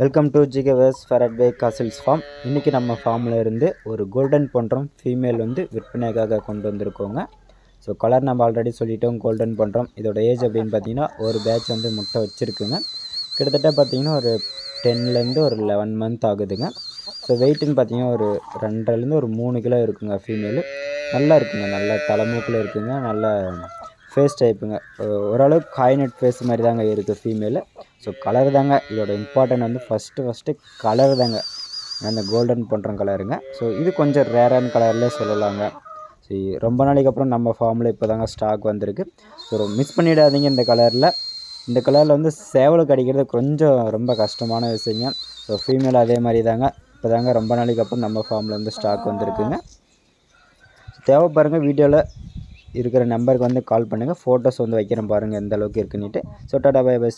Welcome to ஜிகேவர்ஸ் ஃபெரட்வே காசில்ஸ் ஃபார்ம். இன்றைக்கி நம்ம ஃபார்மில் இருந்து ஒரு கோல்டன் பண்ணுறோம் ஃபீமேல் வந்து விற்பனைக்காக கொண்டு வந்திருக்கோங்க. ஸோ கலர் நம்ம ஆல்ரெடி சொல்லிட்டோம், கோல்டன் பண்ணுறோம். இதோட ஏஜ் அப்படின்னு பார்த்தீங்கன்னா ஒரு பேட்ச் வந்து முட்டை வச்சுருக்குங்க. கிட்டத்தட்ட பார்த்திங்கன்னா ஒரு 10லேருந்து ஒரு 11 மந்த் ஆகுதுங்க. ஸோ வெயிட்டுன்னு பார்த்தீங்கன்னா ஒரு 2லேருந்து ஒரு 3 கிலோ இருக்குங்க. ஃபீமேலு நல்லா இருக்குங்க, நல்ல தலைமூக்கில் இருக்குங்க, நல்ல ஃபேஸ் டைப்புங்க. ஓரளவுக்கு காய்நட் ஃபேஸ் மாதிரி தாங்க இருக்குது ஃபீமேலு. ஸோ கலர் தாங்க இதோட இம்பார்ட்டன்ட் வந்து ஃபஸ்ட்டு கலர் தாங்க, அந்த கோல்டன் பண்ணுறோம் கலருங்க. ஸோ இது கொஞ்சம் ரேரான கலர்லேயே சொல்லலாங்க. ஸோ ரொம்ப நாளைக்கு அப்புறம் நம்ம ஃபார்மில் இப்போ தாங்க ஸ்டாக் வந்திருக்கு. ஸோ மிஸ் பண்ணிடாதீங்க. இந்த கலரில் வந்து சேவலுக்கு அடிக்கிறது கொஞ்சம் ரொம்ப கஷ்டமான விஷயங்க. ஸோ ஃபீமேல் அதே மாதிரி தாங்க, இப்போ தாங்க ரொம்ப நாளைக்கு அப்புறம் நம்ம ஃபார்மில் வந்து ஸ்டாக் வந்திருக்குங்க. தேவைப்பாருங்க, வீடியோவில் இருக்கிற நம்பருக்கு வந்து கால் பண்ணுங்கள். ஃபோட்டோஸ் வந்து வைக்கிறேன் பாருங்கள் எந்த அளவுக்கு இருக்குன்னுட்டு. So tata bye by.